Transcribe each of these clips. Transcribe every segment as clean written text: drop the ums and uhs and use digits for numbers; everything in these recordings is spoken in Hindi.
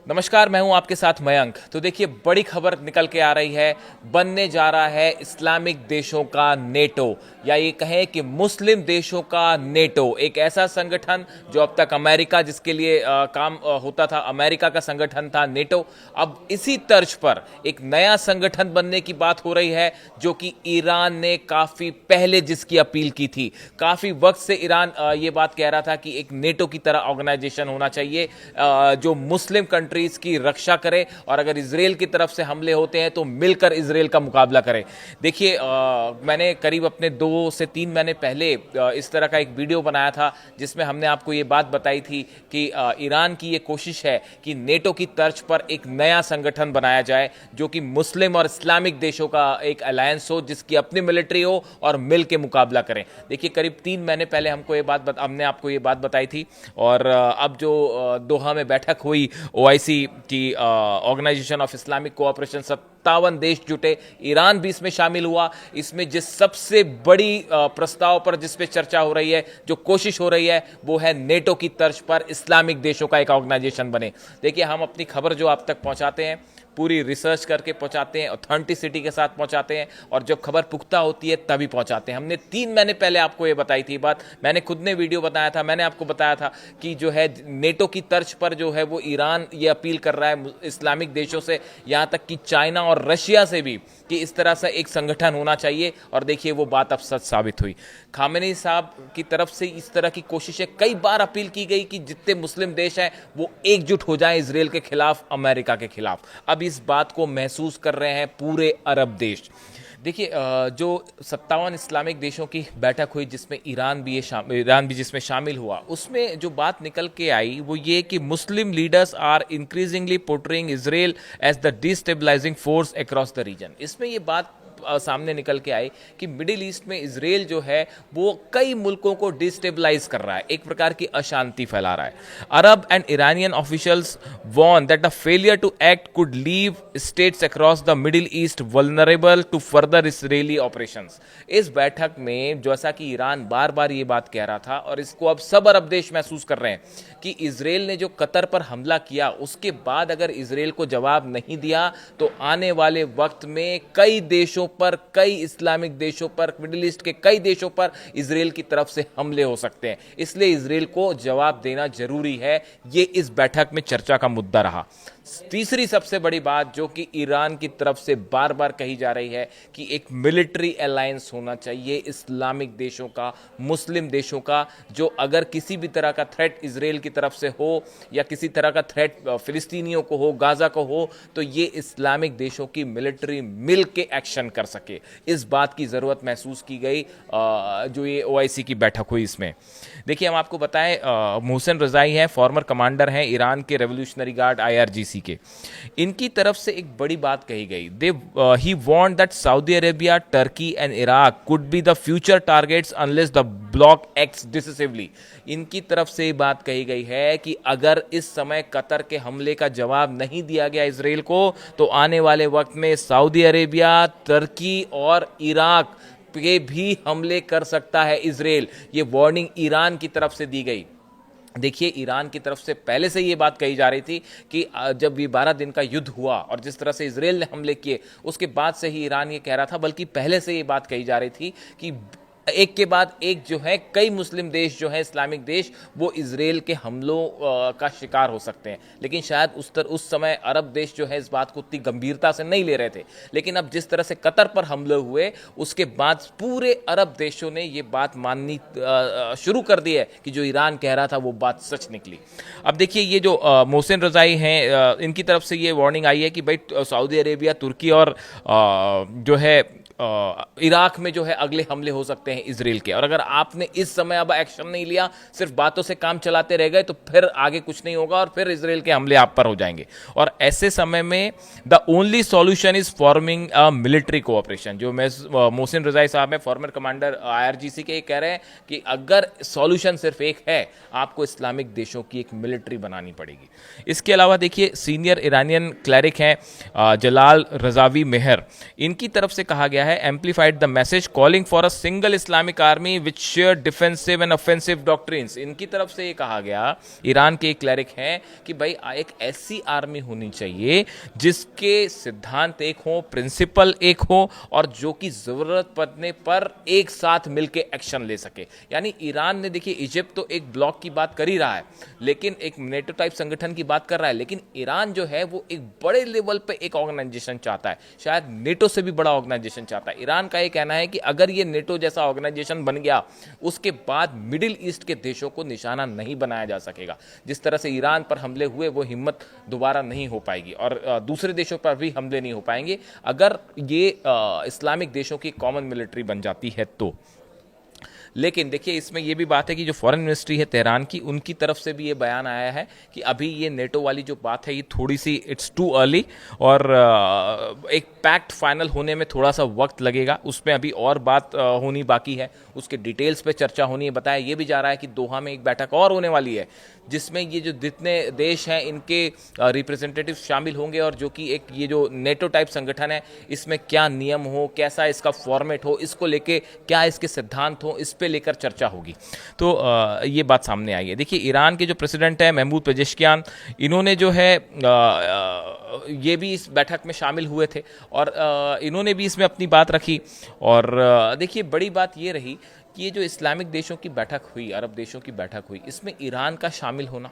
नमस्कार, मैं हूं आपके साथ मयंक। तो देखिए, बड़ी खबर निकल के आ रही है। बनने जा रहा है इस्लामिक देशों का नेटो, या ये कहें कि मुस्लिम देशों का नेटो। एक ऐसा संगठन जो अब तक अमेरिका जिसके लिए काम होता था, अमेरिका का संगठन था नेटो। अब इसी तर्ज पर एक नया संगठन बनने की बात हो रही है, जो कि ईरान ने काफी पहले जिसकी अपील की थी। काफी वक्त से ईरान ये बात कह रहा था कि एक नेटो की तरह ऑर्गेनाइजेशन होना चाहिए, जो मुस्लिम कंट्रीज की रक्षा करे, और अगर इजराइल की तरफ से हमले होते हैं तो मिलकर इजराइल का मुकाबला करे। देखिए, मैंने करीब अपने 2 से 3 महीने पहले इस तरह का एक वीडियो बनाया था, जिसमें हमने आपको ये बात बताई थी कि ईरान की ये कोशिश है कि नेटो की तर्ज पर एक नया संगठन बनाया जाए, जो कि मुस्लिम और इस्लामिक देशों का एक अलायंस हो, जिसकी अपनी मिलिट्री हो और मिल के मुकाबला करें। देखिए, करीब 3 महीने पहले हमने आपको ये बात बताई थी, और अब जो दोहा में बैठक हुई ओआईसी की, ऑर्गेनाइजेशन ऑफ इस्लामिक कोऑपरेशन, 57 देश जुटे, ईरान भी इसमें शामिल हुआ। इसमें जिस सबसे बड़ी प्रस्ताव पर जिस पे चर्चा हो रही है, जो कोशिश हो रही है, वो है नेटो की तर्ज पर इस्लामिक देशों का एक ऑर्गेनाइजेशन बने। देखिए, हम अपनी खबर जो आप तक पहुंचाते हैं, पूरी रिसर्च करके पहुंचाते हैं, ऑथेंटिसिटी के साथ पहुंचाते हैं, और जब खबर पुख्ता होती है तभी पहुंचाते हैं। हमने 3 महीने पहले आपको ये बताई थी बात, मैंने खुद ने वीडियो बताया था, मैंने आपको बताया था कि जो है नेटो की तर्ज पर जो है वो ईरान ये अपील कर रहा है इस्लामिक देशों से, यहां तक कि चाइना और रशिया से भी, कि इस तरह से एक संगठन होना चाहिए। और देखिए, वो बात अब सच साबित हुई। खामेनी साहब की तरफ से इस तरह की कोशिशें कई बार अपील की गई कि जितने मुस्लिम देश हैं वो एकजुट हो जाएं इजराइल के खिलाफ, अमेरिका के खिलाफ। अब इस बात को महसूस कर रहे हैं पूरे अरब देश। देखिए, जो 57 इस्लामिक देशों की बैठक हुई, जिसमें ईरान भी जिसमें शामिल हुआ, उसमें जो बात निकल के आई वो ये कि Muslim leaders are increasingly portraying Israel as the destabilizing force across the region. इसमें ये बात सामने निकल के आई कि मिडिल ईस्ट में इजराइल जो है वो कई मुल्कों को डिस्टेबलाइज कर रहा है, एक प्रकार की अशांति फैला रहा है। Arab and Iranian officials warn that the failure to act could leave states across the Middle East vulnerable to further Israeli operations. इस बैठक में जैसा कि ईरान बार बार ये बात कह रहा था, और इसको अब सब अरब देश महसूस कर रहे हैं, कि इजराइल ने जो कतर पर हमला किया, उसके बाद अगर इजराइल को जवाब नहीं दिया तो आने वाले वक्त में कई देशों पर, कई इस्लामिक देशों पर, मिडिल ईस्ट के कई देशों पर इजराइल की तरफ से हमले हो सकते हैं। इसलिए इजराइल को जवाब देना जरूरी है। ये इस बैठक में चर्चा का मुद्दा रहा। तीसरी सबसे बड़ी बात जो कि ईरान की तरफ से बार बार कही जा रही है, कि एक मिलिट्री अलायंस होना चाहिए इस्लामिक देशों का, मुस्लिम देशों का, जो अगर किसी भी तरह का थ्रेट इजराइल की तरफ से हो, या किसी तरह का थ्रेट फिलिस्तीनियों को हो, गाजा को हो, तो ये इस्लामिक देशों की मिलिट्री मिल के एक्शन कर सके। इस बात की जरूरत महसूस की गई जो ये ओआईसी की बैठक हुई इसमें। देखिए, हम आपको बताएं, मोहसिन रजाई हैं, फॉर्मर कमांडर हैं ईरान के रेवोल्यूशनरी गार्ड आईआरजीसी के। इनकी तरफ से एक बड़ी बात कही गई। He want that Saudi Arabia, Turkey and Iraq could be the future targets unless the block acts decisively. इनकी तरफ से बात कही गई है कि अगर इस समय कतर के हमले का जवाब नहीं दिया गया इजराइल को, तो आने वाले वक्त में सऊदी अरेबिया, तुर्की और इराक पे भी हमले कर सकता है इजराइल। ये वार्निंग ईरान की तरफ से दी गई। देखिए, ईरान की तरफ से पहले से ये बात कही जा रही थी कि जब ये 12 दिन का युद्ध हुआ और जिस तरह से इजराइल ने हमले किए, उसके बाद से ही ईरान ये कह रहा था, बल्कि पहले से ये बात कही जा रही थी कि एक के बाद एक जो है कई मुस्लिम देश जो है, इस्लामिक देश, वो इजराइल के हमलों का शिकार हो सकते हैं। लेकिन शायद उस समय अरब देश जो है इस बात को उतनी गंभीरता से नहीं ले रहे थे। लेकिन अब जिस तरह से कतर पर हमले हुए, उसके बाद पूरे अरब देशों ने ये बात माननी शुरू कर दी है कि जो ईरान कह रहा था वो बात सच निकली। अब देखिए, ये जो मोहसिन रजाई हैं, इनकी तरफ से ये वार्निंग आई है कि भाई सऊदी अरेबिया, तुर्की और जो है इराक में जो है अगले हमले हो सकते हैं इजराइल के, और अगर आपने इस समय अब एक्शन नहीं लिया, सिर्फ बातों से काम चलाते रह गए, तो फिर आगे कुछ नहीं होगा और फिर इजराइल के हमले आप पर हो जाएंगे। और ऐसे समय में the only solution is forming a military cooperation. जो मोहसिन रजाई साहब है, फॉर्मर कमांडर आईआरजीसी के, कह रहे हैं कि अगर सॉल्यूशन सिर्फ एक है, आपको इस्लामिक देशों की एक मिलिट्री बनानी पड़ेगी। इसके अलावा देखिए, सीनियर ईरानियन क्लरिक हैं जलाल रजावी मेहर, इनकी तरफ से कहा गया है, amplified the message calling for a single Islamic army which share defensive and offensive doctrines. इनकी तरफ से ये कहा गया, ईरान के एक क्लरिक हैं, कि भाई एक ऐसी आर्मी होनी चाहिए जिसके सिद्धांत एक हो, प्रिंसिपल एक हो, और जो कि जरूरत पड़ने पर एक साथ मिलकर एक्शन ले सके। यानी ईरान ने, देखिए इजिप्ट तो एक ब्लॉक की बात कर ही रहा है, लेकिन एक नेटो टाइप संगठन की बात कर रहा है, लेकिन ईरान जो है वो एक बड़े लेवल पे एक ऑर्गेनाइजेशन चाहता है, शायद नेटो से भी बड़ा ऑर्गेनाइजेशन चाहता है। ईरान का ये कहना है कि अगर ये नेटो जैसा ऑर्गेनाइजेशन बन गया, उसके बाद मिडिल ईस्ट के देशों को निशाना नहीं बनाया जा सकेगा। जिस तरह से ईरान पर हमले हुए वो हिम्मत दोबारा नहीं हो पाएगी, और दूसरे देशों पर भी हमले नहीं हो पाएंगे अगर ये इस्लामिक देशों की कॉमन मिलिट्री बन जाती है तो। लेकिन देखिए इसमें यह भी बात है कि जो फॉरेन मिनिस्ट्री है तेहरान की, उनकी तरफ से भी ये बयान आया है कि अभी ये नेटो वाली जो बात है ये थोड़ी सी इट्स टू अर्ली, और एक पैक्ट फाइनल होने में थोड़ा सा वक्त लगेगा। उसमें अभी और बात होनी बाकी है, उसके डिटेल्स पे चर्चा होनी है। बताया ये भी जा रहा है कि दोहा में एक बैठक और होने वाली है, जिसमें ये जो जितने देश हैं इनके रिप्रेजेंटेटिव शामिल होंगे, और जो कि एक ये जो नेटो टाइप संगठन है इसमें क्या नियम हो, कैसा इसका फॉर्मेट हो, इसको लेके क्या इसके सिद्धांत हो, इस पे लेकर चर्चा होगी। तो ये बात सामने आई है। देखिए ईरान के जो प्रेसिडेंट है महमूद पेजेश्कियान, इन्होंने जो है ये भी इस बैठक में शामिल हुए थे, और इन्होंने भी इसमें अपनी बात रखी। और देखिए बड़ी बात ये रही कि ये जो इस्लामिक देशों की बैठक हुई, अरब देशों की बैठक हुई, इसमें ईरान का शामिल होना,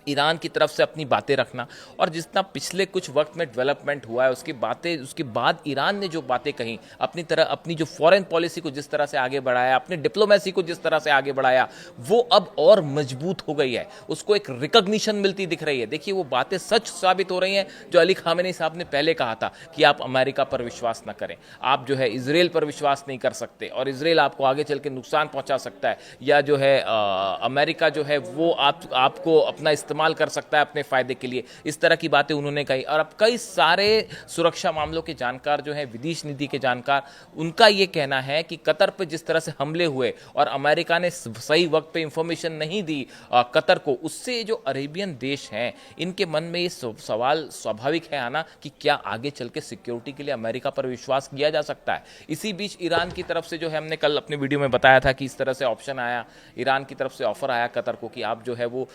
ईरान की तरफ से अपनी बातें रखना, और जितना पिछले कुछ वक्त में डेवलपमेंट हुआ है उसकी बातें, उसके बाद ईरान ने जो बातें कही, अपनी जो फॉरेन पॉलिसी को जिस तरह से आगे बढ़ाया, अपनी डिप्लोमेसी को जिस तरह से आगे बढ़ाया, वो अब और मजबूत हो गई है, उसको एक रिकॉग्निशन मिलती दिख रही है। देखिए वो बातें सच साबित हो रही हैं जो अली खामेनी साहब ने पहले कहा था कि आप अमेरिका पर विश्वास न करें, आप जो है इजराइल पर विश्वास नहीं कर सकते, और इजराइल आपको आगे चल के नुकसान पहुंचा सकता है, या जो है अमेरिका जो है वो आपको अपना इस्तेमाल कर सकता है अपने फायदे के लिए। इस तरह की बातें उन्होंने कही। और अब कई सारे सुरक्षा मामलों के जानकार जो हैं, विदेश नीति के जानकार, उनका यह कहना है कि कतर पर जिस तरह से हमले हुए और अमेरिका ने सही वक्त पे इंफॉर्मेशन नहीं दी कतर को, उससे जो अरेबियन देश हैं इनके मन में ये सवाल स्वाभाविक है आना कि क्या आगे चल के सिक्योरिटी के लिए अमेरिका पर विश्वास किया जा सकता है। इसी बीच ईरान की तरफ से जो है, हमने कल अपने वीडियो में बताया था कि इस तरह से ऑप्शन आया, ईरान की तरफ से ऑफर आया कतर को कि आप जो है वो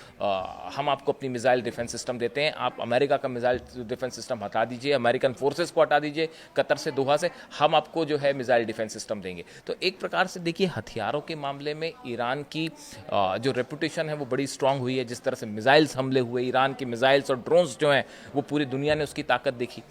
हम आपको अपनी मिसाइल डिफेंस सिस्टम देते हैं, आप अमेरिका का मिसाइल डिफेंस सिस्टम हटा दीजिए, अमेरिकन फोर्सेस को हटा दीजिए कतर से, दोहा से, हम आपको जो है मिसाइल डिफेंस सिस्टम देंगे। तो एक प्रकार से देखिए हथियारों के मामले में ईरान की जो रेपुटेशन है वो बड़ी स्ट्रांग हुई है। जिस तरह से मिसाइल्स हमले हुए, ईरान की मिसाइल्स और ड्रोन्स जो हैं वो पूरी दुनिया ने उसकी ताकत देखी,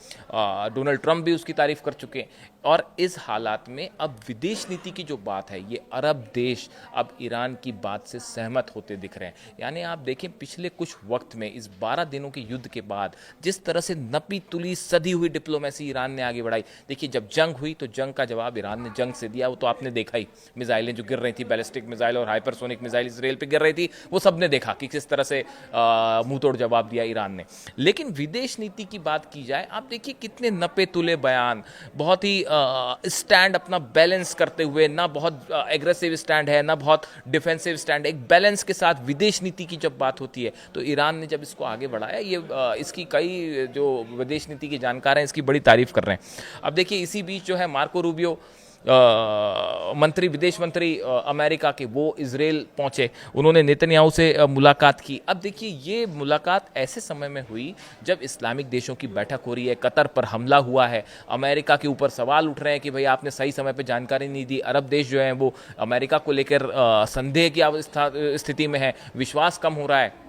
डोनाल्ड ट्रंप भी उसकी तारीफ कर चुके हैं। और इस हालात में अब विदेश नीति की जो बात है, ये अरब देश अब ईरान की बात से सहमत होते दिख रहे हैं। यानी आप देखें पिछले कुछ वक्त में, इस 12 दिनों के युद्ध के बाद, जिस तरह से नपी तुली सदी हुई डिप्लोमेसी ईरान ने आगे बढ़ाई। देखिए जब जंग हुई तो जंग का जवाब ईरान ने जंग से दिया, वो तो आपने देखा ही, मिसाइलें जो गिर रही थी, बैलिस्टिक मिसाइल और हाइपरसोनिक मिसाइल इसराइल पे गिर रही थी, वो सबने देखा कि किस तरह से मुंह तोड़ जवाब दिया ईरान ने। लेकिन विदेश नीति की बात की जाए, आप देखिए कितने नपे तुले बयान, बहुत ही स्टैंड अपना बैलेंस करते हुए, ना बहुत एग्रेसिव स्टैंड है ना बहुत डिफेंसिव स्टैंड, एक बैलेंस के साथ विदेश नीति की जब बात होती है तो ईरान ने जब इसको आगे बढ़ाया, ये इसकी कई जो विदेश नीति के जानकार हैं इसकी बड़ी तारीफ कर रहे हैं। अब देखिए इसी बीच जो है मार्को रूबियो विदेश मंत्री अमेरिका के, वो इजराइल पहुंचे, उन्होंने नेतन्याहू से मुलाकात की। अब देखिए ये मुलाकात ऐसे समय में हुई जब इस्लामिक देशों की बैठक हो रही है, कतर पर हमला हुआ है, अमेरिका के ऊपर सवाल उठ रहे हैं कि भाई आपने सही समय पर जानकारी नहीं दी। अरब देश जो हैं वो अमेरिका को लेकर संदेह की स्थिति में है, विश्वास कम हो रहा है।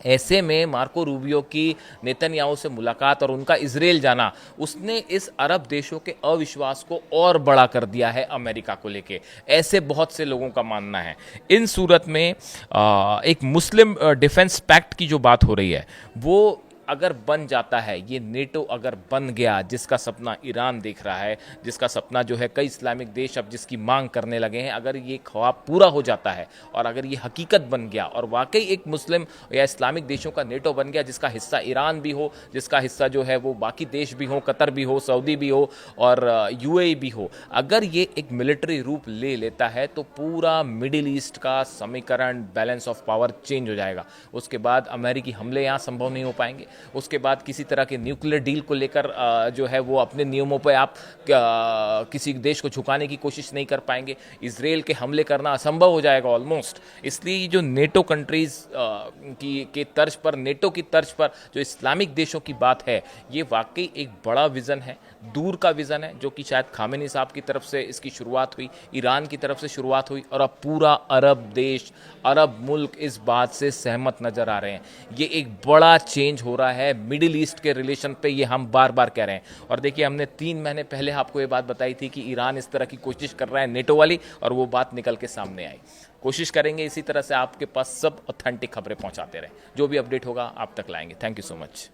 ऐसे में मार्को रूबियो की नेतन्याहू से मुलाकात और उनका इजराइल जाना, उसने इस अरब देशों के अविश्वास को और बड़ा कर दिया है अमेरिका को लेके, ऐसे बहुत से लोगों का मानना है। इन सूरत में एक मुस्लिम डिफेंस पैक्ट की जो बात हो रही है वो अगर बन जाता है, ये नेटो अगर बन गया, जिसका सपना ईरान देख रहा है, जिसका सपना जो है कई इस्लामिक देश अब जिसकी मांग करने लगे हैं, अगर ये ख्वाब पूरा हो जाता है और अगर ये हकीकत बन गया और वाकई एक मुस्लिम या इस्लामिक देशों का नेटो बन गया, जिसका हिस्सा ईरान भी हो, जिसका हिस्सा जो है वो बाकी देश भी हो, कतर भी हो, सऊदी भी हो और यूएई भी हो, अगर ये एक मिलिट्री रूप ले लेता है तो पूरा मिडिल ईस्ट का समीकरण, बैलेंस ऑफ पावर चेंज हो जाएगा। उसके बाद अमेरिकी हमले यहाँ संभव नहीं हो पाएंगे, उसके बाद किसी तरह के न्यूक्लियर डील को लेकर जो है वो अपने नियमों पर आप किसी देश को झुकाने की कोशिश नहीं कर पाएंगे। इसराइल के हमले करना असंभव हो जाएगा ऑलमोस्ट। इसलिए जो नेटो कंट्रीज़ के तर्ज पर, नेटो की तर्ज पर जो इस्लामिक देशों की बात है, ये वाकई एक बड़ा विज़न है, दूर का विज़न है, जो कि शायद खामेनी साहब की तरफ से इसकी शुरुआत हुई, ईरान की तरफ से शुरुआत हुई, और अब पूरा अरब देश, अरब मुल्क इस बात से सहमत नज़र आ रहे हैं। ये एक बड़ा चेंज हो रहा है मिडिल ईस्ट के रिलेशन पे, ये हम बार बार कह रहे हैं। और देखिए, हमने 3 महीने पहले आपको ये बात बताई थी कि ईरान इस तरह की कोशिश कर रहा है नेटो वाली, और वो बात निकल के सामने आई। कोशिश करेंगे इसी तरह से आपके पास सब ऑथेंटिक खबरें पहुंचाते रहें। जो भी अपडेट होगा आप तक लाएंगे। Thank you so much.